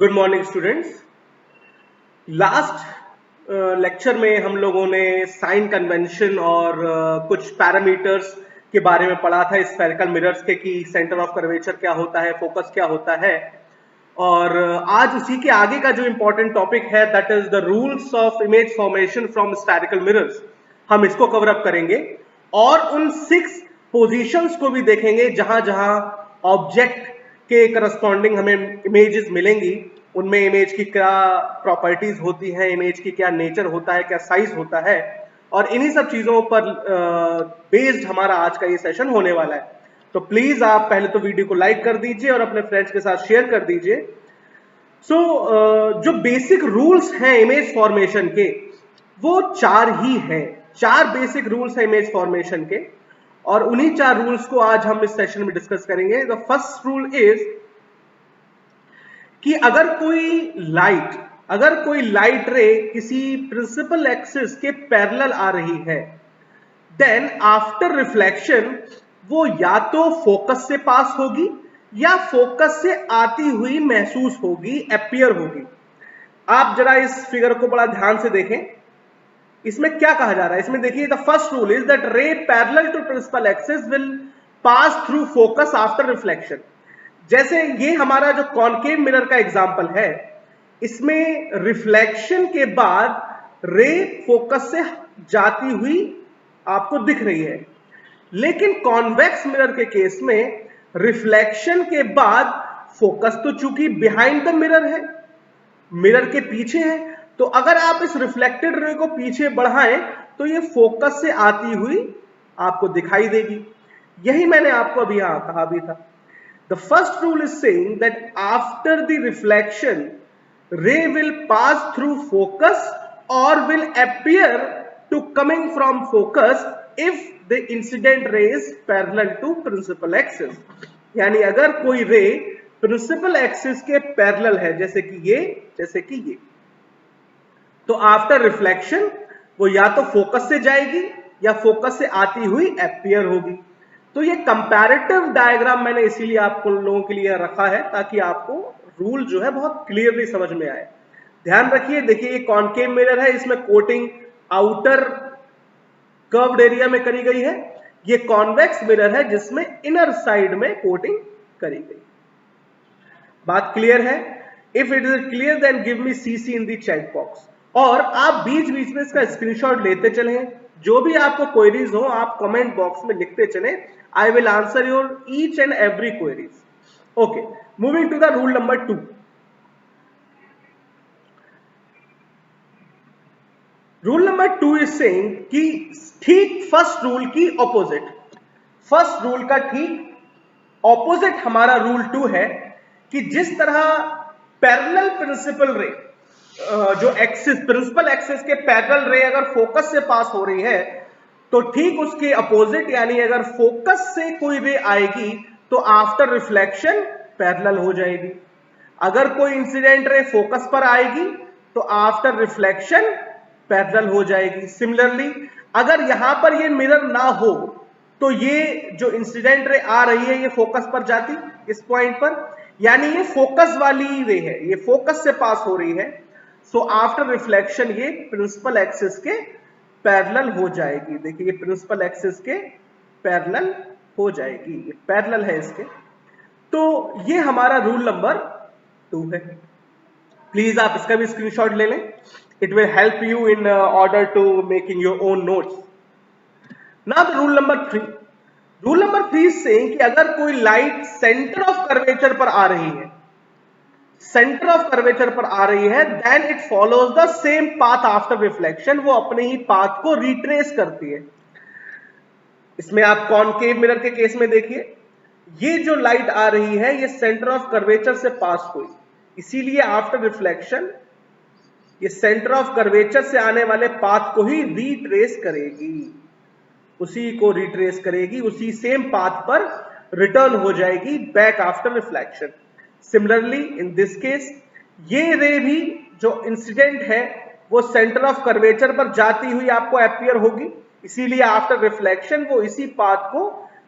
Good morning students. Last lecture में हम लोगों ने साइन कन्वेंशन और कुछ पैरामीटर्स के बारे में पढ़ा था स्फेरिकल मिरर्स के कि सेंटर ऑफ कर्वेचर क्या होता है, फोकस क्या होता है। और आज उसी के आगे का जो इंपॉर्टेंट टॉपिक है that is the rules of image formation from spherical mirrors. हम इसको कवर अप करेंगे और उन 6 पोजीशंस को भी देखेंगे जहां जहां ऑब्जेक्ट के करस्पॉन्डिंग हमें इमेजेस मिलेंगी, उनमें इमेज की क्या प्रॉपर्टीज होती हैं, इमेज की क्या नेचर होता है, क्या साइज होता है, और इन्हीं सब चीजों पर बेस्ड हमारा आज का ये सेशन होने वाला है। तो प्लीज आप पहले तो वीडियो को लाइक कर दीजिए और अपने फ्रेंड्स के साथ शेयर कर दीजिए। जो बेसिक रूल्स हैं इमेज फॉर्मेशन के वो 4 ही हैं। 4 बेसिक रूल्स हैं इमेज फॉर्मेशन के और उन्हीं 4 रूल्स को आज हम इस सेशन में डिस्कस करेंगे। द फर्स्ट रूल इज कि अगर कोई लाइट रे किसी प्रिंसिपल एक्सिस के पैरेलल आ रही है, देन आफ्टर रिफ्लेक्शन वो या तो फोकस से पास होगी या फोकस से आती हुई महसूस होगी, अपीयर होगी। आप जरा इस फिगर को बड़ा ध्यान से देखें। इसमें क्या कहा जा रहा है? इसमें देखिए, the first rule is that ray parallel to principal axis will pass through focus after reflection. जैसे ये हमारा जो कॉनकेव मिरर का एग्जांपल है, इसमें रिफ्लेक्शन के बाद रे फोकस से जाती हुई आपको दिख रही है, लेकिन कॉन्वेक्स मिरर के केस में रिफ्लेक्शन के बाद फोकस तो चूंकि बिहाइंड द मिरर है, मिरर के पीछे है, तो अगर आप इस रिफ्लेक्टेड रे को पीछे बढ़ाएं तो ये फोकस से आती हुई आपको दिखाई देगी। यही मैंने आपको अभी यहां कहा भी था। The first rule is saying that after the reflection, ray will pass through focus or will appear to coming from focus if the incident ray is parallel to principal axis। यानी अगर कोई रे प्रिंसिपल एक्सिस के parallel है, जैसे कि ये, तो आफ्टर रिफ्लेक्शन वो या तो फोकस से जाएगी या फोकस से आती हुई अपीयर होगी। तो ये कंपैरेटिव डायग्राम मैंने इसीलिए आपको लोगों के लिए रखा है ताकि आपको रूल जो है बहुत क्लियरली समझ में आए। ध्यान रखिए, देखिए ये कॉनकेव मिरर है, इसमें कोटिंग आउटर कर्व्ड एरिया में करी गई है। ये कॉन्वेक्स मिरर है जिसमें इनर साइड में कोटिंग करी गई। बात क्लियर है? If it is clear then give me CC in the chat box. और आप बीच बीच में इसका स्क्रीनशॉट लेते चलें। जो भी आपको क्वेरीज हो आप कमेंट बॉक्स में लिखते चलें। I will answer your each and every queries. Okay, moving to the rule number 2। Rule number 2 is saying कि ठीक फर्स्ट रूल की ऑपोजिट, फर्स्ट रूल का ठीक ऑपोजिट हमारा रूल 2 है कि जिस तरह पैरेलल प्रिंसिपल रे, जो एक्सिस प्रिंसिपल एक्सिस के पैरेलल रे अगर फोकस से पास हो रही है तो ठीक उसके अपोजिट, यानी अगर फोकस से कोई रे आएगी तो आफ्टर रिफ्लेक्शन पैरेलल हो जाएगी। अगर कोई इंसिडेंट रे फोकस पर आएगी तो आफ्टर रिफ्लेक्शन पैरेलल हो जाएगी। सिमिलरली अगर यहां पर ये मिरर ना हो तो ये जो इंसिडेंट रे आ रही है ये फोकस पर जाती, इस पॉइंट पर, यानी ये फोकस वाली रे है, ये फोकस से पास हो रही है। सो आफ्टर रिफ्लेक्शन ये प्रिंसिपल एक्सिस के पैरेलल हो जाएगी। देखिए ये प्रिंसिपल एक्सिस के पैरेलल हो जाएगी, ये पैरेलल है इसके। तो ये हमारा रूल नंबर 2 है। प्लीज आप इसका भी स्क्रीनशॉट ले लें। It will help you in order to making your own notes. Now the rule number 3। Rule number 3 से कि अगर कोई लाइट सेंटर ऑफ कर्वेचर पर आ रही है, सेंटर ऑफ कर्वेचर पर आ रही है, then it follows the same path after reflection. वो अपने ही पाथ को रिट्रेस करती है। इसमें आप कॉनकेव मिरर के केस में देखिए, ये जो लाइट आ रही है ये सेंटर ऑफ कर्वेचर से पास हुई, इसीलिए आफ्टर रिफ्लेक्शन ये सेंटर ऑफ कर्वेचर से आने वाले पाथ को ही रिट्रेस करेगी, उसी को रिट्रेस करेगी, उसी सेम पाथ पर रिटर्न हो जाएगी back after reflection. Similarly in this case ये रे भी जो इंसिडेंट है वो सेंटर ऑफ कर्वेचर पर जाती हुई आपको अपीयर होगी, इसीलिए आफ्टर रिफ्लेक्शन वो इसी पाथ को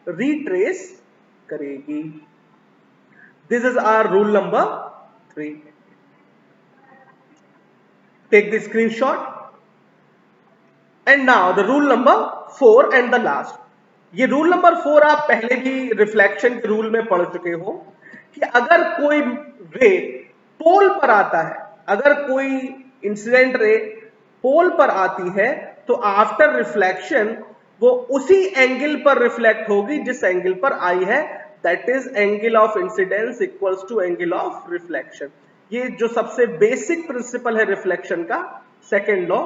रिट्रेस करेगी। This is our rule number 3। Take the screenshot. And now the rule number 4 and the last. ये रूल नंबर 4 आप पहले भी रिफ्लेक्शन के रूल में पढ़ चुके हो कि अगर कोई रे पोल पर आता है, अगर कोई इंसिडेंट रे पोल पर आती है तो आफ्टर रिफ्लेक्शन वो उसी एंगल पर रिफ्लेक्ट होगी जिस एंगल पर आई है, that is angle of incidence equals to angle of reflection. ये जो सबसे बेसिक प्रिंसिपल है रिफ्लेक्शन का, सेकेंड लॉ,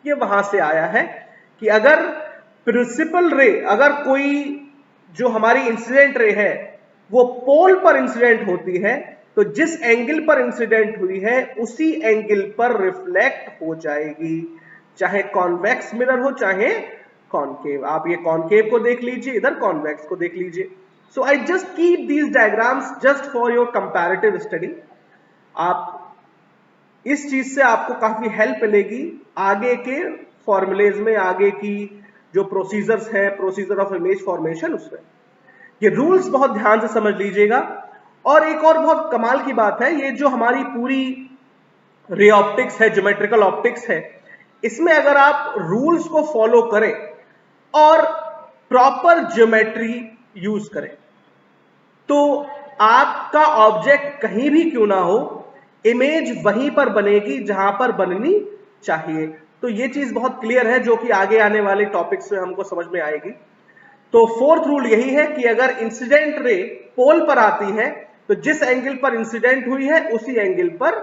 ये वहां से आया है कि अगर प्रिंसिपल रे, अगर कोई जो हमारी इंसिडेंट रे है वो पोल पर इंसिडेंट होती है तो जिस एंगल पर इंसिडेंट हुई है उसी एंगल पर रिफ्लेक्ट हो जाएगी, चाहे कॉन्वेक्स मिरर हो चाहे कॉनकेव। आप ये कॉनकेव को देख लीजिए, इधर कॉन्वेक्स को देख लीजिए। So I just keep these diagrams just for your comparative study. आप इस चीज से आपको काफी हेल्प मिलेगी आगे के फॉर्मूलेज में, आगे की जो प्रोसीजर्स है, प्रोसीजर ऑफ इमेज फॉर्मेशन, उसमें ये रूल्स बहुत ध्यान से समझ लीजिएगा। और एक और बहुत कमाल की बात है, ये जो हमारी पूरी रे ऑप्टिक्स है, ज्योमेट्रिकल ऑप्टिक्स है, इसमें अगर आप रूल्स को फॉलो करें और प्रॉपर ज्योमेट्री यूज करें तो आपका ऑब्जेक्ट कहीं भी क्यों ना हो, इमेज वहीं पर बनेगी जहां पर बननी चाहिए। तो ये चीज बहुत क्लियर है जो कि आगे आने वाले टॉपिक्स में हमको समझ में आएगी। तो फोर्थ रूल यही है कि अगर इंसिडेंट रे पोल पर आती है तो जिस एंगल पर इंसिडेंट हुई है उसी एंगल पर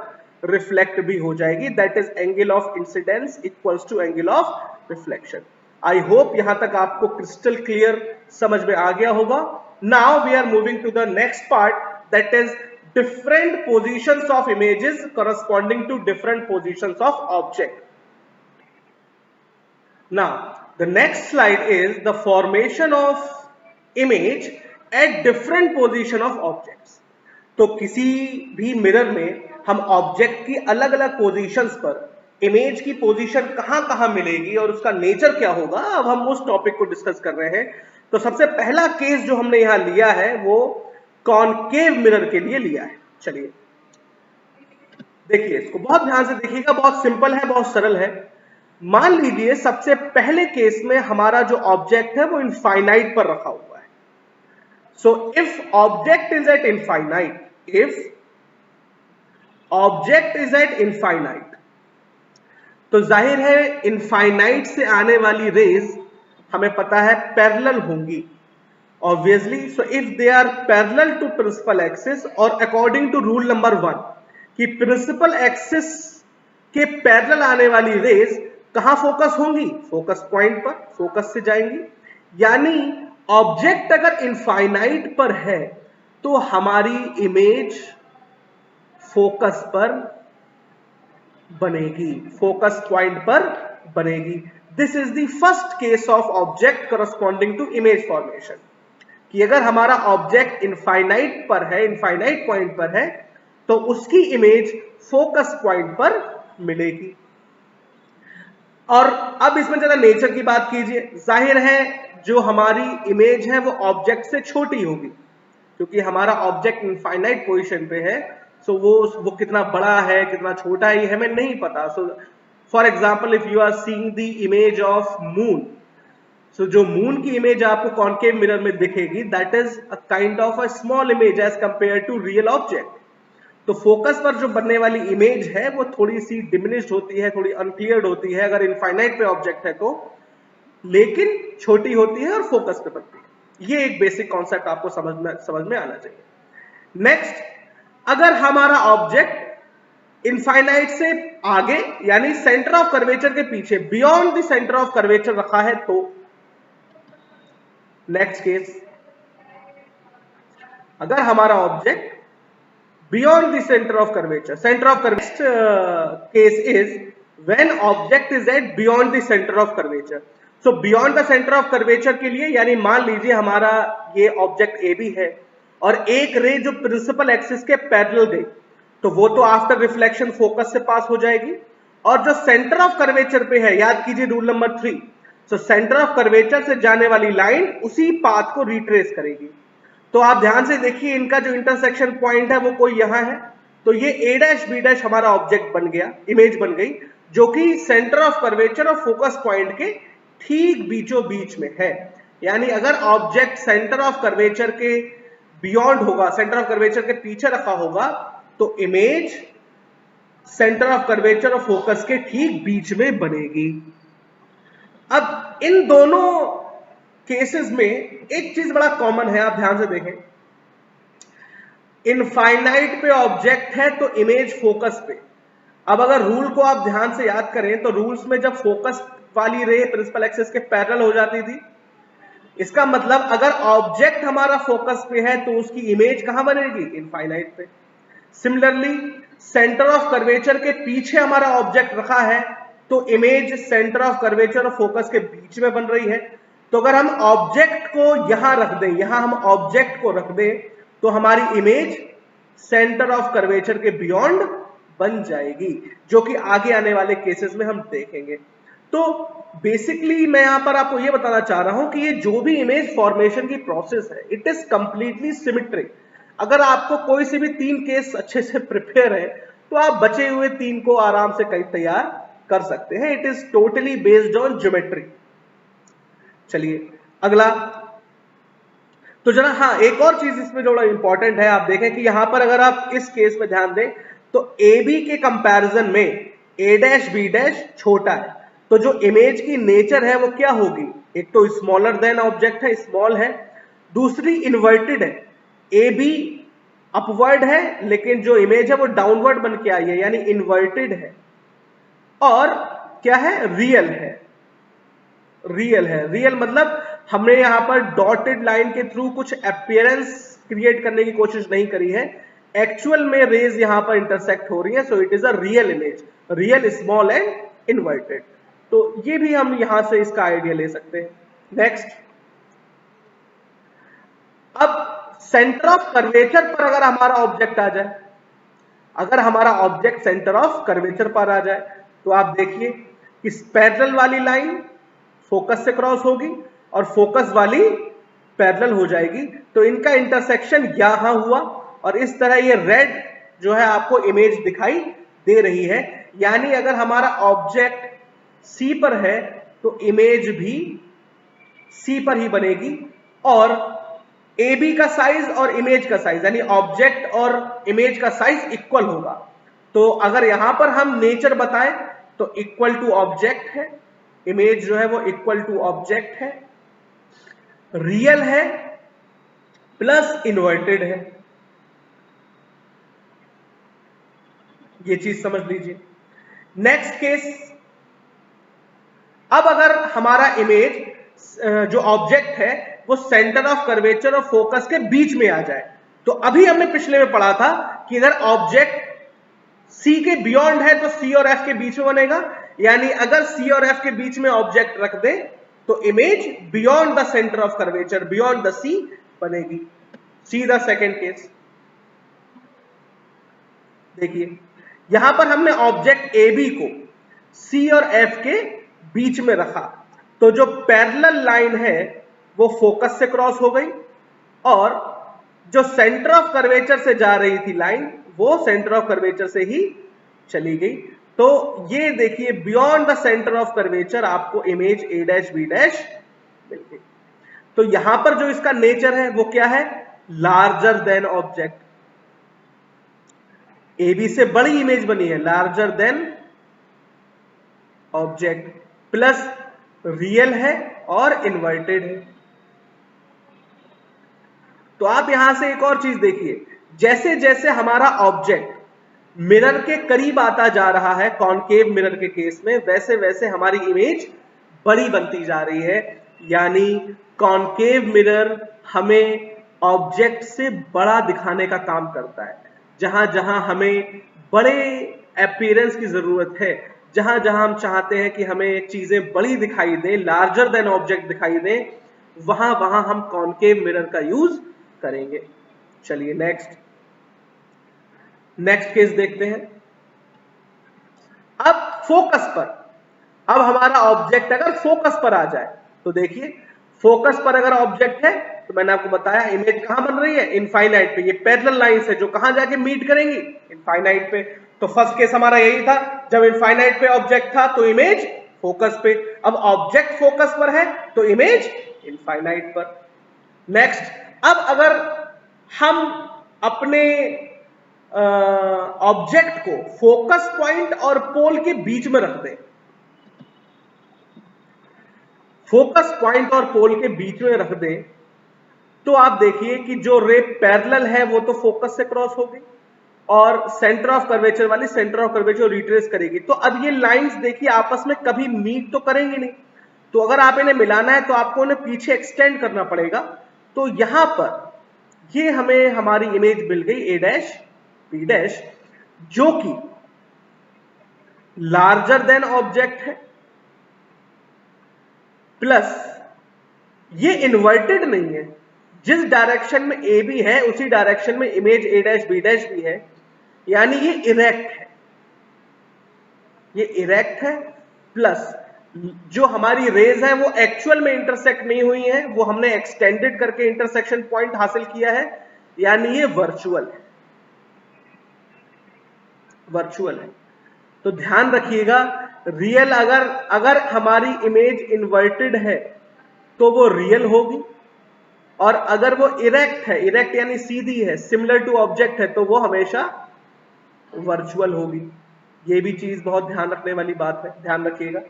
रिफ्लेक्ट भी हो जाएगी, that is angle of incidence equals to angle of reflection. I hope यहां तक आपको क्रिस्टल क्लियर समझ में आ गया होगा। Now we are moving to the next part, that is different positions of images corresponding to different positions of object. Now the next slide is the formation of image at different position of objects. तो किसी भी mirror में हम object की अलग अलग positions पर image की पोजीशन कहां कहां मिलेगी और उसका नेचर क्या होगा, अब हम उस टॉपिक को डिस्कस कर रहे हैं। तो सबसे पहला केस जो हमने यहां लिया है वो कॉनकेव मिरर के लिए लिया है। चलिए देखिए, इसको बहुत ध्यान से देखिएगा, बहुत सिंपल है, बहुत सरल है। मान लीजिए सबसे पहले केस में हमारा जो ऑब्जेक्ट है वो इनफाइनाइट पर रखा हुआ है। So if object is eight infinite, if object is eight infinite, तो जाहिर है इनफाइनाइट से आने वाली रेज हमें पता है पैरेलल होंगी obviously. So if they are parallel to principal axis और according to rule number 1 कि principal axis के पैरेलल आने वाली रेज कहां फोकस होंगी, फोकस पॉइंट पर, फोकस से जाएंगी। यानी ऑब्जेक्ट अगर इनफाइनाइट पर है तो हमारी इमेज फोकस पर बनेगी, फोकस पॉइंट पर बनेगी। This is the first case of object corresponding to image formation, कि अगर हमारा ऑब्जेक्ट इनफाइनाइट पर है, इनफाइनाइट पॉइंट पर है, तो उसकी इमेज फोकस पॉइंट पर मिलेगी। और अब इसमें जरा नेचर की बात कीजिए, जाहिर है जो हमारी इमेज है वो ऑब्जेक्ट से छोटी होगी, क्योंकि हमारा ऑब्जेक्ट इनफाइनाइट पोजीशन पे है। सो वो कितना बड़ा है कितना छोटा है ये हमें नहीं पता। So for example if you are seeing the image of moon, so जो मून की इमेज आपको कॉनकेव मिरर में दिखेगी, that is a kind of a small image as compare to real object. तो फोकस पर जो बनने वाली इमेज है वो थोड़ी सी डिमिनिश्ड होती है, थोड़ी अनक्लियर्ड होती है अगर इनफाइनाइट पे ऑब्जेक्ट है तो, लेकिन छोटी होती है और फोकस पे बनती है। ये एक बेसिक कॉन्सेप्ट आपको समझ में आना चाहिए। नेक्स्ट, अगर हमारा ऑब्जेक्ट इनफाइनाइट से आगे यानी सेंटर ऑफ कर्वेचर के पीछे, beyond the centre of curvature रखा है तो नेक्स्ट केस, अगर हमारा object beyond the centre of curvature, centre of curvature case is when object is at beyond the centre of curvature. So beyond the centre of curvature के लिए यानी मान लीजिए हमारा ये ऑब्जेक्ट ए बी है और एक रे जो प्रिंसिपल एक्सिस के पैरेलल गई, तो वो तो आफ्टर रिफ्लेक्शन फोकस से पास हो जाएगी। और जो सेंटर ऑफ कर्वेचर पे है, याद कीजिए रूल नंबर 3, तो सेंटर ऑफ कर्वेचर से जाने वाली लाइन उसी पाथ को रिट्रेस करेगी। तो आप ध्यान से देखिए, इनका जो इंटरसेक्शन पॉइंट है वो कोई यहां है, तो ये a डैश b डैश हमारा ऑब्जेक्ट बन गया, इमेज बन गई। जो कि सेंटर ऑफ कर्वेचर और फोकस पॉइंट के ठीक बीचों बीच में है। यानी अगर ऑब्जेक्ट सेंटर ऑफ कर्वेचर के बियॉन्ड होगा, सेंटर ऑफ कर्वेचर के पीछे रखा होगा, तो इमेज सेंटर ऑफ कर्वेचर और फोकस के ठीक बीच में बनेगी। अब इन दोनों केसेस में एक चीज बड़ा कॉमन है, आप ध्यान से देखें। इनफाइनाइट पे ऑब्जेक्ट है तो इमेज फोकस पे। अब अगर रूल को आप ध्यान से याद करें तो रूल्स में जब फोकस वाली रे प्रिंसिपल एक्सिस के पैरेलल हो जाती थी, इसका मतलब अगर ऑब्जेक्ट हमारा फोकस पे है तो उसकी इमेज कहां बनेगी? इनफाइनाइट पे। सिमिलरली सेंटर ऑफ कर्वेचर के पीछे हमारा ऑब्जेक्ट रखा है तो इमेज सेंटर ऑफ कर्वेचर और फोकस के बीच में बन रही है। तो अगर हम ऑब्जेक्ट को यहां रख दें, यहां हम ऑब्जेक्ट को रख दें, तो हमारी इमेज सेंटर ऑफ कर्वेचर के बियॉन्ड बन जाएगी, जो कि आगे आने वाले केसेस में हम देखेंगे। तो बेसिकली मैं यहां पर आपको यह बताना चाह रहा हूं कि ये जो भी इमेज फॉर्मेशन की प्रोसेस है, इट इज कंप्लीटली सिमेट्रिक। अगर आपको कोई से भी 3 केस अच्छे से प्रिपेयर है तो आप बचे हुए 3 को आराम से कहीं तैयार कर सकते हैं। It is totally based on geometry. चलिए अगला, तो जरा हाँ एक और चीज इसमें जो इंपॉर्टेंट है, आप देखें कि यहां पर अगर आप इस केस में ध्यान दें तो ए बी के कंपैरिजन में ए डैश बी डैश छोटा है, तो जो इमेज की नेचर है वो क्या होगी? एक तो स्मॉलर देन ऑब्जेक्ट है, स्मॉल है, दूसरी इन्वर्टेड है। ए बी अपवर्ड है लेकिन जो इमेज है वो डाउनवर्ड बन के आई है, यानी इन्वर्टेड है। और क्या है? रियल है। रियल है, रियल मतलब हमने यहां पर डॉटेड लाइन के थ्रू कुछ अपीयरेंस क्रिएट करने की कोशिश नहीं करी है, एक्चुअल में रेज यहां पर इंटरसेक्ट हो रही है। So it is a real image, real small and inverted. तो ये भी हम यहां से इसका आइडिया ले सकते हैं। नेक्स्ट, अब सेंटर ऑफ कर्वेचर पर अगर हमारा ऑब्जेक्ट आ जाए, अगर हमारा ऑब्जेक्ट सेंटर ऑफ कर्वेचर पर आ जाए तो आप देखिए कि पैरेलल वाली लाइन फोकस से क्रॉस होगी और फोकस वाली पैरेलल हो जाएगी, तो इनका इंटरसेक्शन यहां हुआ और इस तरह ये रेड जो है आपको इमेज दिखाई दे रही है। यानी अगर हमारा ऑब्जेक्ट सी पर है तो इमेज भी सी पर ही बनेगी, और ए बी का साइज और इमेज का साइज यानी ऑब्जेक्ट और इमेज का साइज इक्वल होगा। तो अगर यहां पर हम नेचर बताएं तो इक्वल टू ऑब्जेक्ट है, इमेज जो है वो इक्वल टू ऑब्जेक्ट है, रियल है प्लस इन्वर्टेड है। ये चीज समझ लीजिए। नेक्स्ट केस, अब अगर हमारा इमेज जो ऑब्जेक्ट है वो सेंटर ऑफ कर्वेचर और फोकस के बीच में आ जाए, तो अभी हमने पिछले में पढ़ा था कि अगर ऑब्जेक्ट सी के बियॉन्ड है तो सी और एफ के बीच में बनेगा, यानी अगर सी और एफ के बीच में ऑब्जेक्ट रख दे तो image beyond the centre of curvature, beyond the C बनेगी। See the second case. देखिए यहां पर हमने ऑब्जेक्ट ए बी को सी और एफ के बीच में रखा, तो जो पैरेलल लाइन है वो फोकस से क्रॉस हो गई और जो सेंटर ऑफ कर्वेचर से जा रही थी लाइन वो सेंटर ऑफ कर्वेचर से ही चली गई। तो ये देखिए beyond the centre of curvature आपको image A dash B dash मिल गई। तो यहां पर जो इसका नेचर है वो क्या है? Larger than object. A B से बड़ी इमेज बनी है, larger than object, plus real है और इन्वर्टेड है। तो आप यहां से एक और चीज देखिए, जैसे जैसे हमारा ऑब्जेक्ट मिरर के करीब आता जा रहा है कॉनकेव मिरर के केस में, वैसे वैसे हमारी इमेज बड़ी बनती जा रही है। यानी कॉनकेव मिरर हमें ऑब्जेक्ट से बड़ा दिखाने का काम करता है। जहां जहां हमें बड़े अपीयरेंस की जरूरत है, जहां जहां हम चाहते हैं कि हमें चीजें बड़ी दिखाई दें, लार्जर देन ऑब्जेक्ट दिखाई दें, वहां वहां हम कॉनकेव मिरर का यूज करेंगे। चलिए नेक्स्ट केस देखते हैं। अब फोकस पर, अब हमारा ऑब्जेक्ट अगर फोकस पर आ जाए तो देखिए फोकस पर अगर ऑब्जेक्ट है तो मैंने आपको बताया इमेज कहां बन रही है? इनफाइनाइट पे। ये पैरेलल लाइंस है जो कहां जाके मीट करेंगी? इनफाइनाइट पे। तो फर्स्ट केस हमारा यही था जब इनफाइनाइट पे ऑब्जेक्ट था तो इमेज फोकस पे, अब ऑब्जेक्ट फोकस पर है तो इमेज इनफाइनाइट पर। नेक्स्ट, अब अगर हम अपने ऑब्जेक्ट को फोकस पॉइंट और पोल के बीच में रख दें, फोकस पॉइंट और पोल के बीच में रख दें, तो आप देखिए कि जो रे पैरेलल है वो तो फोकस से क्रॉस होगी और सेंटर ऑफ कर्वेचर वाली सेंटर ऑफ कर्वेचर रिट्रेस करेगी। तो अब ये लाइंस देखिए आपस में कभी मीट तो करेंगी नहीं, तो अगर आप इन्हें मिलाना है तो आपको इन्हें पीछे एक्सटेंड करना पड़ेगा। तो यहां पर ये हमें हमारी इमेज मिल गई ए डैश बी डैश, जो कि लार्जर देन ऑब्जेक्ट है, प्लस ये इन्वर्टेड नहीं है, जिस डायरेक्शन में ए बी है उसी डायरेक्शन में image A dash B dash भी है, यानी ये इरेक्ट है, ये इरेक्ट है, प्लस जो हमारी रेज है वो एक्चुअल में इंटरसेक्ट नहीं हुई है, वो हमने एक्सटेंडेड करके इंटरसेक्शन पॉइंट हासिल किया है, यानी ये वर्चुअल है, वर्चुअल है। तो ध्यान रखिएगा, रियल अगर हमारी इमेज इन्वर्टेड है तो वो रियल होगी, और अगर वो इरेक्ट है, इरेक्ट यानी सीधी है, सिमिलर टू ऑब्जेक्ट है, तो वो हमेशा वर्चुअल होगी। ये भी चीज बहुत ध्यान रखने वाली बात है, ध्यान रखिएगा।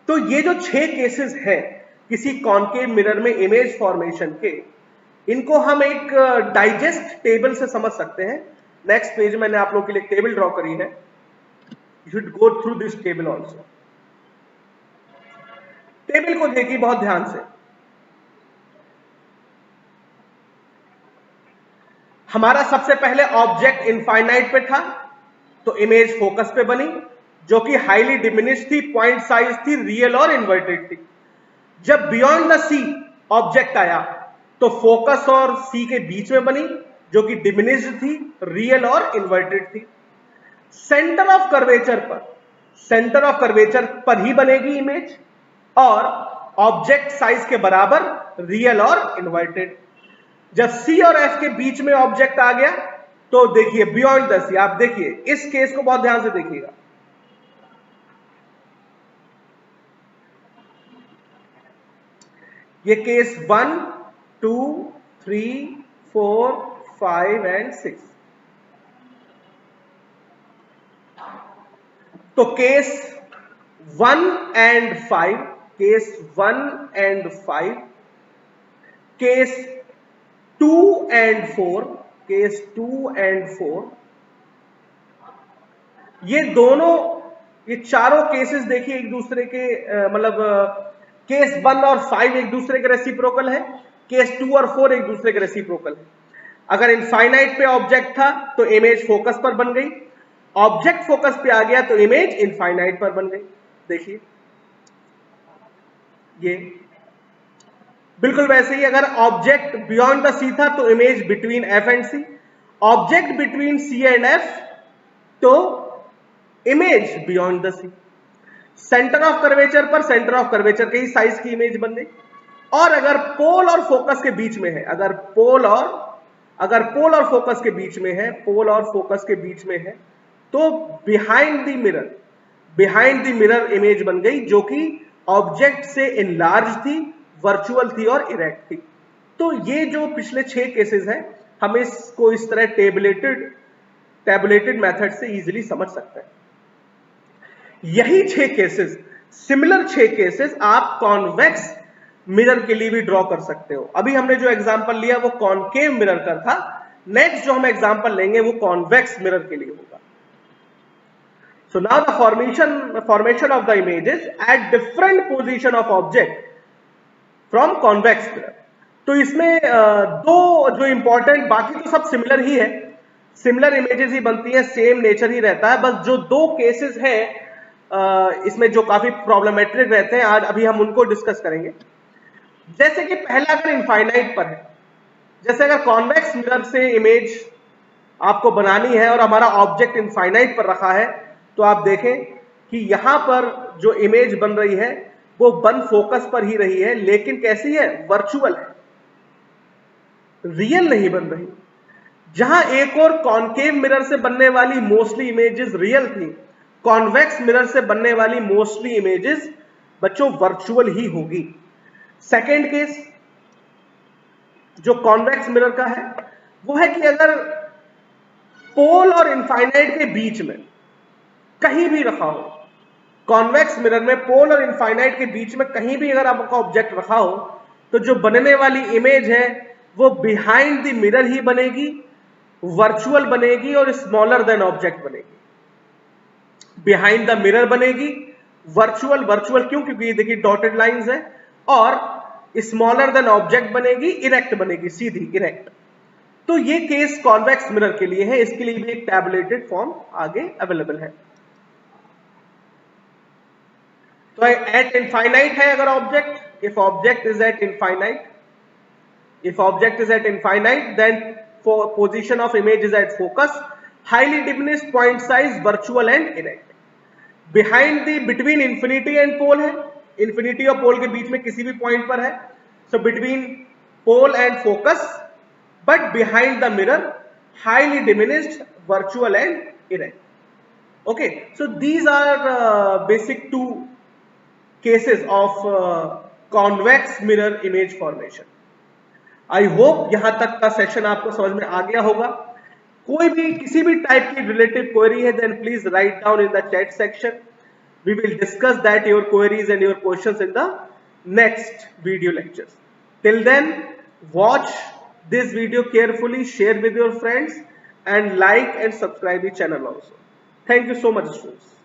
तो ये जो 6 केसेस हैं किसी कॉनकेव मिरर में इमेज फॉर्मेशन के, इनको हम एक डाइजेस्ट टेबल से समझ सकते हैं। नेक्स्ट पेज मैंने आप लोगों के लिए एक टेबल ड्रॉ करी है, you should go through this table also. Table को देखिए बहुत ध्यान से। हमारा सबसे पहले ऑब्जेक्ट इनफाइनाइट पे था तो इमेज फोकस पे बनी, जो कि हाईली डिमिनिश थी, पॉइंट साइज थी, रियल और इन्वर्टेड थी। जब बियॉन्ड द सी ऑब्जेक्ट आया तो फोकस और सी के बीच में बनी, जो कि डिमिनिश्ड थी, रियल और इन्वर्टेड थी। सेंटर ऑफ कर्वेचर पर ही बनेगी इमेज, और ऑब्जेक्ट साइज के बराबर, रियल और इन्वर्टेड। जब सी और एफ के बीच में ऑब्जेक्ट आ गया तो देखिए बियॉन्ड द सी, आप देखिए इस केस को बहुत ध्यान से देखिएगा। ये केस 1, 2, 3, 4, 5 एंड 6। तो case 1 and 5, case 1 and 5, case 2 and 4, case 2 and 4, ये दोनों, ये चारों केसेस देखिए एक दूसरे के मतलब केस 1 और 5 एक दूसरे के रेसिप्रोकल है, केस 2 और 4 एक दूसरे के रेसिप्रोकल है। अगर इनफाइनाइट पे ऑब्जेक्ट था तो इमेज फोकस पर बन गई, ऑब्जेक्ट फोकस पे आ गया तो इमेज इनफाइनाइट पर बन गई। देखिए ये बिल्कुल वैसे ही, अगर ऑब्जेक्ट बियॉन्ड द सी था तो image between F and C, object between C and F तो image beyond the C. Centre of curvature पर सेंटर ऑफ कर्वेचर के ही साइज की इमेज बन गई। और अगर पोल और फोकस के बीच में है, अगर पोल और फोकस के बीच में है, पोल और फोकस के बीच में है, तो बिहाइंड द मिरर इमेज बन गई, जो कि ऑब्जेक्ट से इनलार्ज थी, वर्चुअल थी और इरेक्ट थी। तो ये जो पिछले 6 केसेस हैं, हम इसको इस तरह टेबुलेटेड मेथड से इजीली समझ सकते हैं। यही 6 केसेस, सिमिलर 6 केसेस आप कॉन्वेक्स मिरर के लिए भी ड्रॉ कर सकते हो। अभी हमने जो एग्जांपल लिया वो कॉनकेव मिरर का था, नेक्स्ट जो हम एग्जांपल लेंगे वो कॉन्वेक्स मिरर के लिए होगा। So now the formation of the images at different position of object from convex mirror. तो इसमें दो जो इंपॉर्टेंट, बाकी तो सब सिमिलर ही है, सिमिलर इमेजेस ही बनती है, सेम नेचर ही रहता है, बस जो 2 केसेस हैं इसमें जो काफी प्रॉब्लमेटिक रहते हैं, आज अभी हम उनको डिस्कस करेंगे। जैसे कि पहला अगर इनफाइनाइट पर है, जैसे अगर कॉन्वेक्स मिरर से इमेज आपको बनानी है और हमारा ऑब्जेक्ट इनफाइनाइट पर रखा है, तो आप देखें कि यहां पर जो इमेज बन रही है वो बन फोकस पर ही रही है, लेकिन कैसी है, वर्चुअल है, रियल नहीं बन रही। जहां एक और कॉनकेव मिरर से बनने वाली मोस्टली इमेजेस रियल थी, कॉन्वेक्स मिरर से बनने वाली मोस्टली इमेजेस बच्चों वर्चुअल ही होगी। सेकेंड केस जो कॉन्वेक्स मिरर का है वो है कि अगर पोल और इनफाइनाइट के बीच में कहीं भी रखा हो, कॉन्वेक्स मिरर में पोल और इनफाइनाइट के बीच में कहीं भी अगर आपका ऑब्जेक्ट रखा हो, तो जो बनने वाली इमेज है वो बिहाइंड द मिरर ही बनेगी, वर्चुअल बनेगी और स्मॉलर देन ऑब्जेक्ट बनेगी। बिहाइंड द मिरर बनेगी, वर्चुअल, वर्चुअल क्यों? क्योंकि ये देखिए डॉटेड लाइंस है, और स्मॉलर देन ऑब्जेक्ट बनेगी, इरेक्ट बनेगी, सीधी इरेक्ट। तो ये केस कॉन्वेक्स मिरर के लिए है, इसके लिए भी एक टैबुलेटेड फॉर्म आगे अवेलेबल है। तो एट इनफाइनाइट है अगर object, if object is eight infinite, if object is at infinite then for position of image is at focus, highly diminished point size, virtual and erect। behind the between infinity and pole है, infinity और pole के बीच में किसी भी point पर है, so between pole and focus but behind the mirror, highly diminished, virtual and erect। okay, so these are basic two cases of convex mirror image formation। I hope यहां तक का सेशन आपको समझ में आ गया होगा। कोई भी किसी भी टाइप की रिलेटिव क्वेरी है then please write down in the chat section, we will discuss that your queries and your questions in the next video lectures. Till then watch this video carefully, share with your friends and like and subscribe the channel also. Thank you so much students.